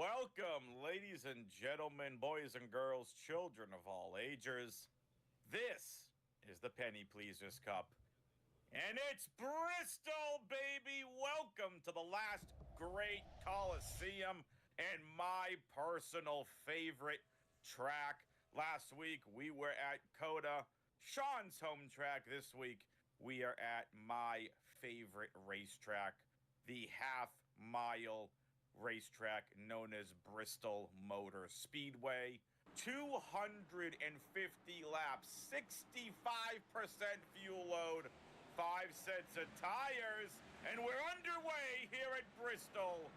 Welcome, ladies and gentlemen, boys and girls, children of all ages. This is the Penny Pleasers Cup. And it's Bristol, baby! Welcome to the last great Coliseum and my personal favorite track. Last week, we were at Coda, Sean's home track. This week, we are at my favorite racetrack, the half-mile racetrack known as Bristol Motor Speedway. 250 laps, 65% fuel load, 5 sets of tires, and we're underway here at Bristol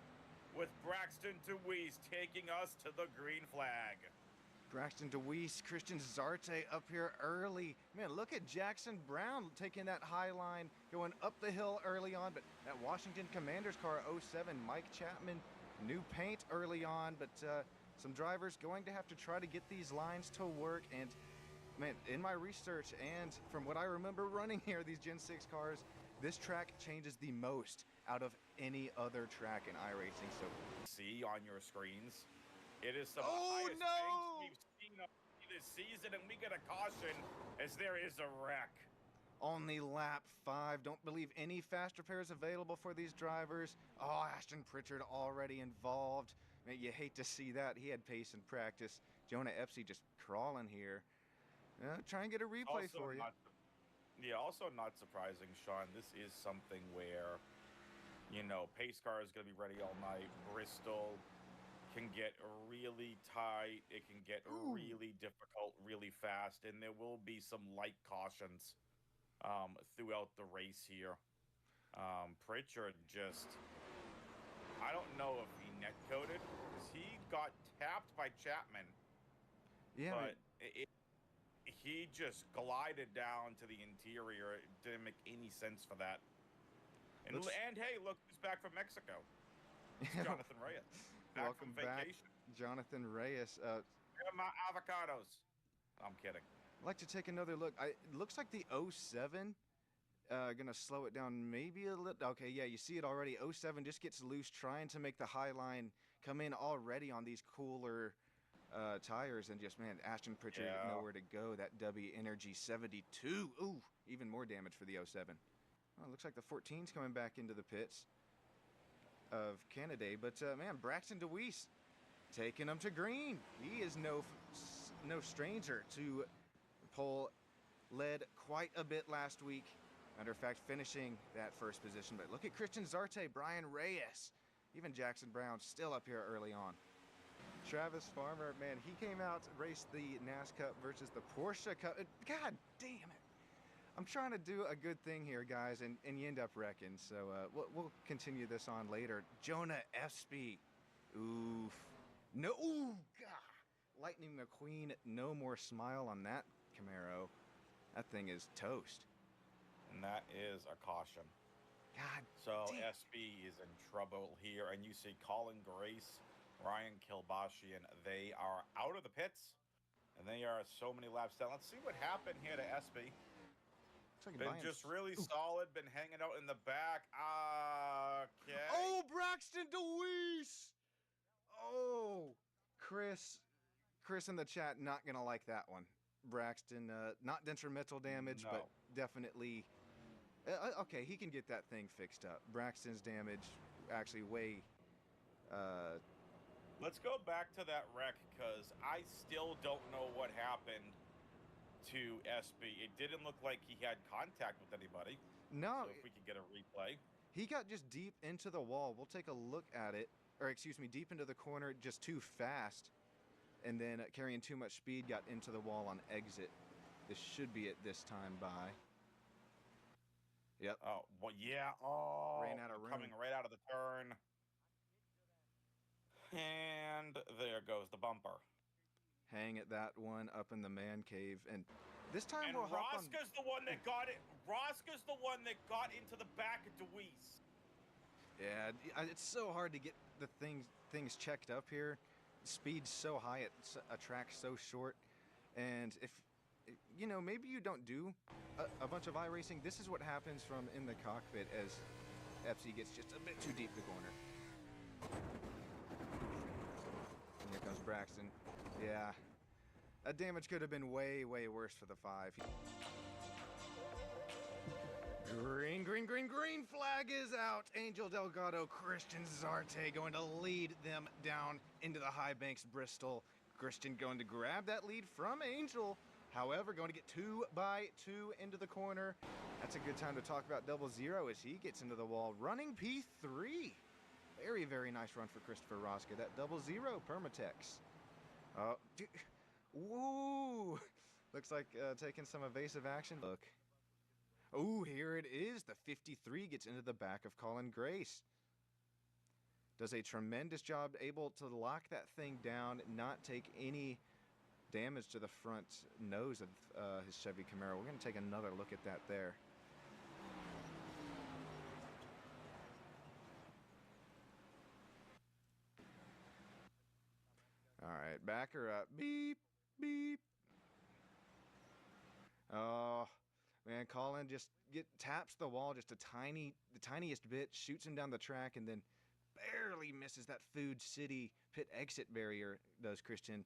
with Braxton DeWeese taking us to the green flag. Braxton DeWeese, Christian Zarte up here early. Man, look at Jackson Brown taking that high line, going up the hill early on, but that Washington Commanders car 07, Mike Chapman, new paint early on, but some drivers going to have to try to get these lines to work. And man, in my research and from what I remember running here, these Gen 6 cars, this track changes the most out of any other track in iRacing. So see on your screens, it is some oh, of the highest things we've seen this season, and we get a caution as there is a wreck. Only lap 5. Don't believe any fast repairs available for these drivers. Oh, Ashton Pritchard already involved. Man, you hate to see that. He had pace in practice. Jonah Epsy just crawling here. Try and get a replay also for you. Also not surprising, Sean. This is something where, you know, pace car is going to be ready all night. Bristol can get really tight. It can get really difficult really fast, and there will be some light cautions throughout the race here. Pritchard just, I don't know if he net coded because he got tapped by Chapman. Yeah, but he just glided down to the interior. It didn't make any sense for that. And hey, look who's back from Mexico. It's Jonathan Reyes. Welcome from vacation. back, Jonathan Reyes. My avocados. I'm kidding. I'd like to take another look. It looks like the 07, gonna slow it down maybe a little. Okay, yeah, you see it already. 07 just gets loose, trying to make the high line come in already on these cooler tires, and just, man, Ashton Pritchard nowhere to go. That W Energy 72. Ooh, even more damage for the 07. Well, it looks like the 14's coming back into the pits of Canada, but man, Braxton DeWeese taking them to green. He is no stranger to pole. Led quite a bit last week. Matter of fact, finishing that first position. But look at Christian Zarte, Brian Reyes, even Jackson Brown still up here early on. Travis Farmer, man, he came out, raced the NAS Cup versus the Porsche Cup. God damn it. I'm trying to do a good thing here, guys, and you end up wrecking. So we'll continue this on later. Jonah Espy. Oof. No. Ooh, God. Lightning McQueen, no more smile on that Camaro. That thing is toast. And that is a caution. God. So damn. SB is in trouble here, and you see Colin Grace, Ryan Kilbashian, they are out of the pits, and they are so many laps down. Let's see what happened here to SB. Like been just really solid, been hanging out in the back. Okay. Oh, Braxton DeWeese! Oh, Chris in the chat not gonna like that one. Braxton, not detrimental damage, but definitely. Okay, he can get that thing fixed up. Braxton's damage actually way. Let's go back to that wreck, because I still don't know what happened to SB. It didn't look like he had contact with anybody. No. So if we could get a replay. He got just deep into the wall. We'll take a look at it. Or excuse me, deep into the corner, just too fast. And then carrying too much speed, got into the wall on exit. This should be it this time by. Yep. Oh, well, yeah. Oh, ran out of room. Coming right out of the turn. And there goes the bumper. Hang at that one up in the man cave, and this time and we'll hop on. Rosca's the one that got it. Rosca's the one that got into the back of DeWeese. Yeah, it's so hard to get the things checked up here. Speed's so high at a track so short, and if you know, maybe you don't do a bunch of iRacing. This is what happens from in the cockpit as Epsy gets just a bit too deep the corner. Braxton. Yeah. That damage could have been way, way worse for the 5. Green, green, green, green flag is out. Angel Delgado, Christian Zarte going to lead them down into the high banks, Bristol. Christian going to grab that lead from Angel. However, going to get 2 by 2 into the corner. That's a good time to talk about 00 as he gets into the wall. Running P3. Very, very nice run for Christopher Rosca. That 00 Permatex. Woo! Looks like taking some evasive action. Look. Oh, here it is. The 53 gets into the back of Colin Grace. Does a tremendous job, able to lock that thing down, not take any damage to the front nose of his Chevy Camaro. We're going to take another look at that there. All right, back her up. Beep, beep. Oh, man, Colin just taps the wall just the tiniest bit, shoots him down the track, and then barely misses that Food City pit exit barrier, does Christian.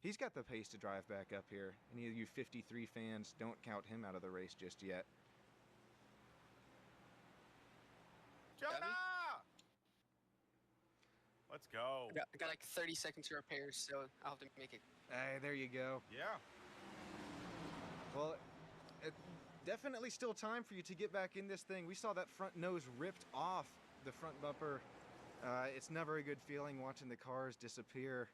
He's got the pace to drive back up here. Any of you 53 fans, don't count him out of the race just yet. Jonah! Let's go. I got like 30 seconds to repair, so I'll have to make it. Hey, there you go. Yeah. Well, definitely still time for you to get back in this thing. We saw that front nose ripped off the front bumper. It's never a good feeling watching the cars disappear.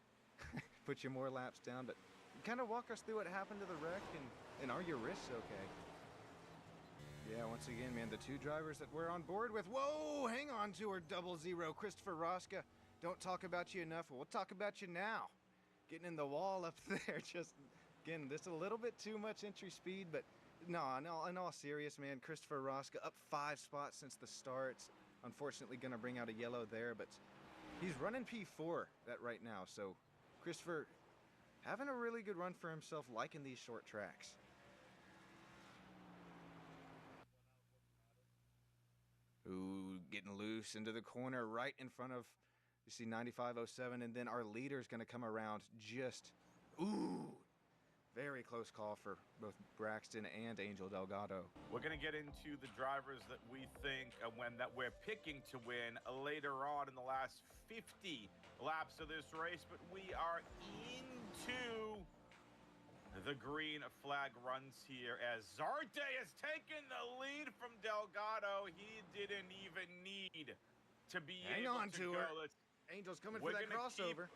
Put you more laps down, but kind of walk us through what happened to the wreck and are your wrists okay? Yeah, once again, man, the 2 drivers that we're on board with. Whoa, hang on to her 00, Christopher Rosca. Don't talk about you enough. Well, we'll talk about you now. Getting in the wall up there, just, again, this a little bit too much entry speed, but no, in all serious, man, Christopher Rosca up 5 spots since the start. Unfortunately, going to bring out a yellow there, but he's running P4 right now, so Christopher having a really good run for himself, liking these short tracks. Ooh, getting loose into the corner right in front of, you see 9507, and then our leader's going to come around just, ooh, very close call for both Braxton and Angel Delgado. We're going to get into the drivers that we think that we're picking to win later on in the last 50 laps of this race, but we are into the green flag runs here as Zarte has taken the lead from Delgado. He didn't even need to be Hang able on to go. her. Angel's coming for that crossover.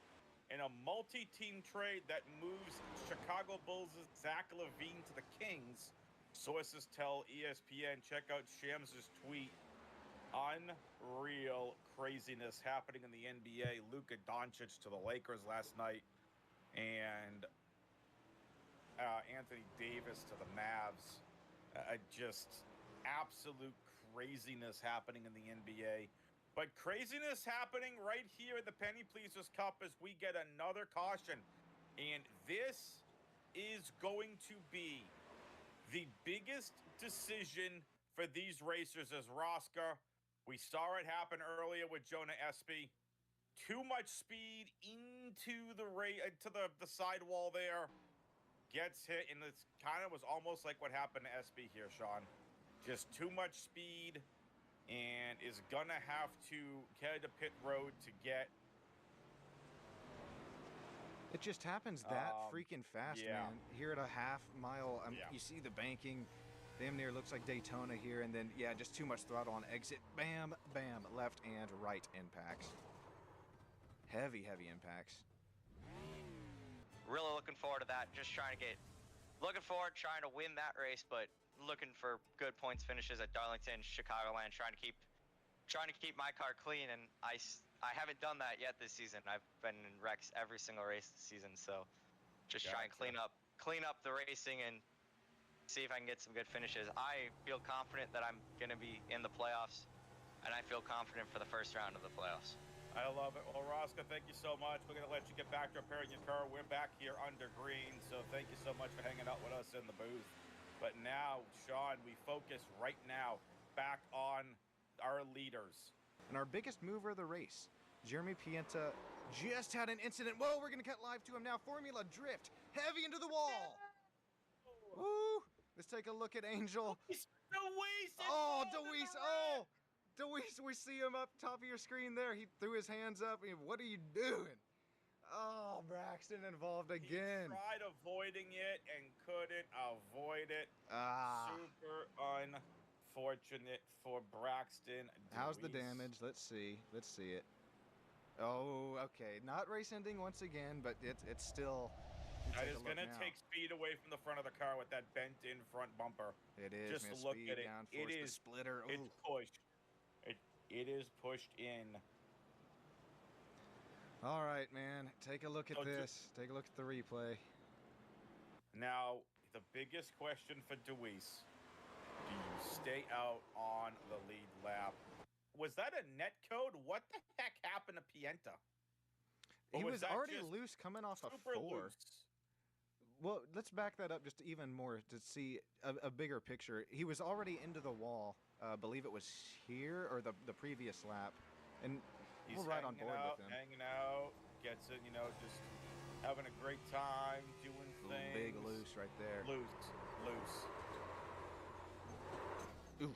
In a multi-team trade that moves Chicago Bulls' Zach LaVine to the Kings, sources tell ESPN. Check out Shams' tweet. Unreal craziness happening in the NBA. Luka Doncic to the Lakers last night, and Anthony Davis to the Mavs. Just absolute craziness happening in the NBA. But craziness happening right here at the Penny Pleasers Cup as we get another caution. And this is going to be the biggest decision for these racers as Rosca. We saw it happen earlier with Jonah Espy. Too much speed into the sidewall there. Gets hit, and it's kind of was almost like what happened to Espy here, Sean. Just too much speed. And is gonna have to get to pit road to get. It just happens that freaking fast, yeah. man. Here at a half mile, Yeah. you see the banking, damn near looks like Daytona here, and then yeah, just too much throttle on exit. Bam, bam, left and right impacts. Heavy, heavy impacts. Really looking forward to that. Just trying to win that race, but looking for good points finishes at Darlington, Chicagoland, trying to keep my car clean, and I haven't done that yet this season. I've been in wrecks every single race this season, so just try and clean up the racing and see if I can get some good finishes. I feel confident that I'm going to be in the playoffs, and I feel confident for the first round of the playoffs. I love it. Well, Rosca, thank you so much. We're going to let you get back to repairing your car. We're back here under green, so thank you so much for hanging out with us in the booth. But now, Sean, we focus right now back on our leaders. And our biggest mover of the race, Jeremy Pienta just had an incident. Whoa, we're going to cut live to him now. Formula drift, heavy into the wall. Woo! Let's take a look at Angel. Deweese! Oh, Deweese! Oh, Deweese! We see him up top of your screen there. He threw his hands up. What are you doing? Oh, Braxton involved again. He tried avoiding it and couldn't avoid it. Ah. Super unfortunate for Braxton. How's the Deweese. damage? Let's see. Let's see it. Oh, okay. Not race ending once again, but it's still. That is going to take speed away from the front of the car with that bent-in front bumper. It is. Just man, look speed at it. down, It force the is splitter. It's Ooh. pushed. It is pushed in. All right, man. Take a look at this. Take a look at the replay. Now, the biggest question for Deweese: do you stay out on the lead lap? Was that a net code? What the heck happened to Pienta? He Or was that already just loose coming off a super 4. loose? Well, let's back that up just even more to see a bigger picture. He was already into the wall. I believe it was here or the previous lap. And He's we're right on hanging board out, with him. hanging out, gets it, just having a great time, doing things. Big loose right there. Loose. Ooh.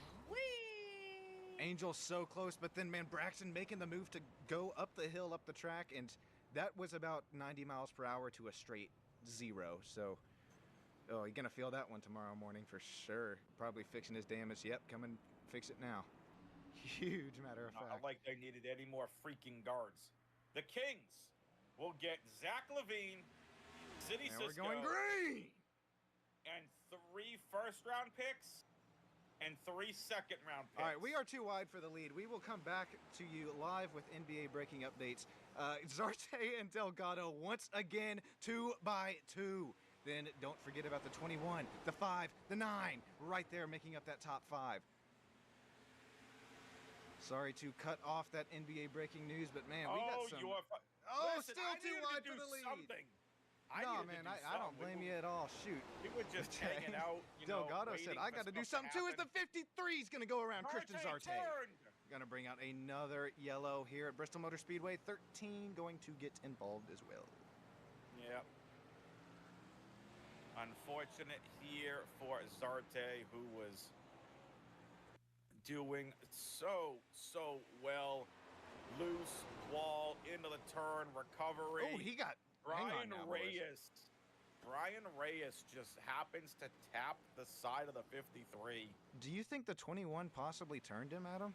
Angel's so close, but then, man, Braxton making the move to go up the hill, up the track, and that was about 90 miles per hour to a straight 0. So, oh, you're going to feel that one tomorrow morning for sure. Probably fixing his damage. Yep, come and fix it now. Huge matter of fact. Not like they needed any more freaking guards. The Kings will get Zach Levine, City And Cisco, we're going green! and 3 first-round picks and 3 second-round picks. All right, we are too wide for the lead. We will come back to you live with NBA breaking updates. Zarte and Delgado once again 2 by 2. Then don't forget about the 21, the 5, the 9, right there making up that top 5. Sorry to cut off that NBA breaking news, but man, we got some. Listen, still I too needed wide to for do the lead. Something. No, man, I don't blame you at all. Shoot. We were just Okay. hanging out. Delgado said, I got to do something too. As the 53 is going to go around Christian Zarte. Turned. Going to bring out another yellow here at Bristol Motor Speedway. 13 going to get involved as well. Yep. Unfortunate here for Zarte, who was doing so well. Loose wall into the turn, recovery. Oh, he got Brian Reyes just happens to tap the side of the 53. Do you think the 21 possibly turned him, Adam?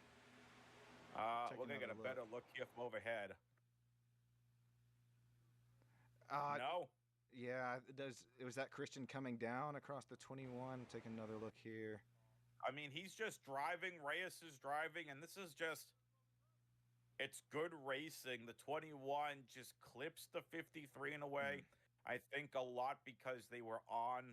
We're gonna get a better look here from overhead. No. Yeah, it was that Christian coming down across the 21. Take another look here. I mean, he's just driving. Reyes is driving, and this is just. It's good racing. The 21 just clips the 53 in a way. I think a lot because they were on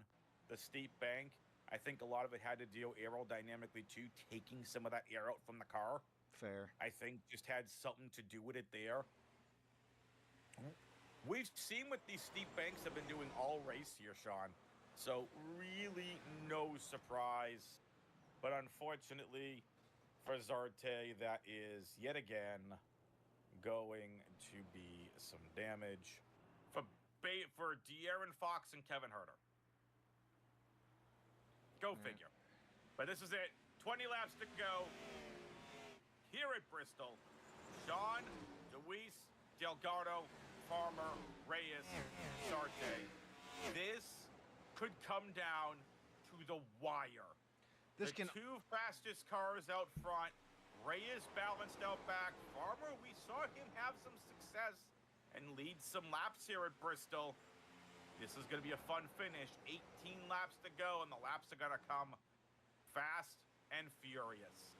the steep bank. I think a lot of it had to deal aerodynamically too, taking some of that air out from the car. Fair. I think just had something to do with it there. We've seen what these steep banks have been doing all race here, Sean. So really no surprise. But unfortunately for Zarte, that is yet again going to be some damage for De'Aaron Fox and Kevin Herter. Go figure. But this is it. 20 laps to go here at Bristol. Sean, Deweese, Delgado, Farmer, Reyes, Zarte. This could come down to the wire. The 2 fastest cars out front. Reyes balanced out back. Farmer, we saw him have some success and lead some laps here at Bristol. This is going to be a fun finish. 18 laps to go, and the laps are going to come fast and furious.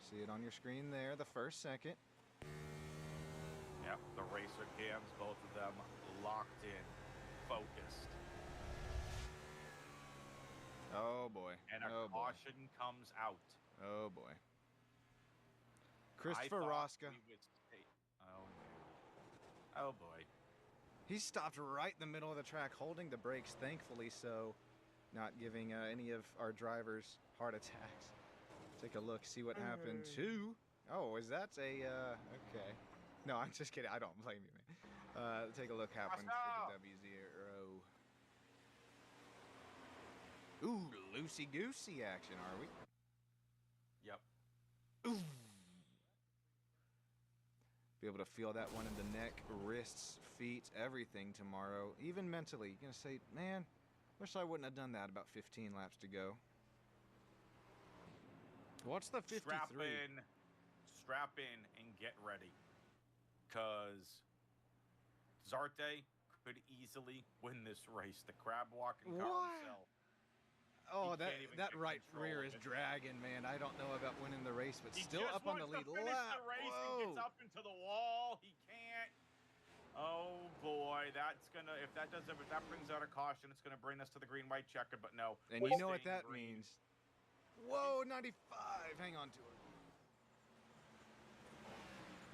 See it on your screen there, the first second. Yep, the racer cams, both of them locked in, focused. Oh boy. And a caution comes out. Oh boy. Christopher Rosca. Oh boy. He stopped right in the middle of the track, holding the brakes, thankfully so, not giving any of our drivers heart attacks. Take a look, see what happened to. Oh, is that a okay? No, I'm just kidding. I don't blame you, man. Take a look happens for the W0. Ooh, loosey-goosey action, are we? Yep. Ooh. Be able to feel that one in the neck, wrists, feet, everything tomorrow. Even mentally, you're going to say, man, wish I wouldn't have done that about 15 laps to go. What's the 53? Strap in and get ready. Because Zarte could easily win this race. The crab walking car himself. Oh, He that can't even that get right control rear of is it. dragging, man. I don't know about winning the race, but He still just up on the wants lead to finish lap. the race and Whoa. gets up into the wall. He can't. Oh boy, that's gonna if that brings out a caution, it's gonna bring us to the green-white checker. But no, And you know what that means? Whoa, 95. Hang on to it.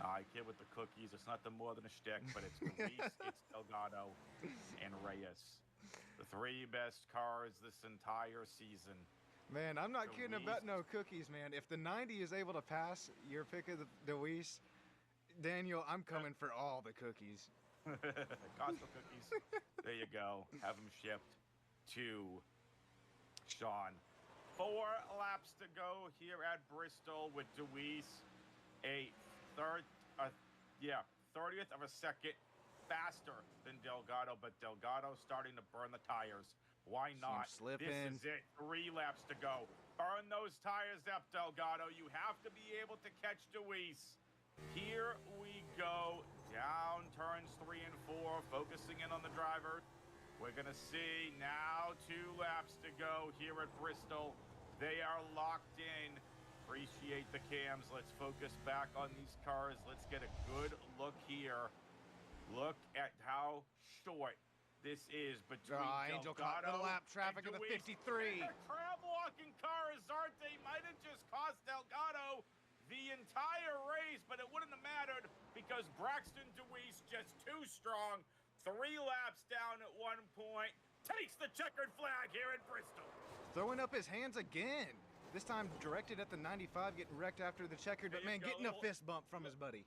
I kid with the cookies. It's nothing more than a shtick, but it's Luis, it's Delgado, and Reyes. The three best cars this entire season. Man, I'm not kidding about no cookies, man. If the 90 is able to pass your pick of the Deweese, Daniel, I'm coming for all the cookies. Costco cookies. There you go. Have them shipped to Sean. 4 laps to go here at Bristol with Deweese. 30th of a second faster than Delgado, but Delgado starting to burn the tires. Why not? Slipping. This is it. 3 laps to go. Burn those tires up, Delgado. You have to be able to catch Deweese. Here we go. Down turns 3 and 4, focusing in on the driver. We're going to see now 2 laps to go here at Bristol. They are locked in. Appreciate the cams. Let's focus back on these cars. Let's get a good look here. Look at how short this is between Angel caught the lap traffic of the 53. The crab walking car Zarte might have just cost Delgado the entire race, but it wouldn't have mattered because Braxton Deweese just too strong. 3 laps down at one point. Takes the checkered flag here in Bristol. Throwing up his hands again. This time directed at the 95, getting wrecked after the checkered, but man, getting a fist bump from his buddy.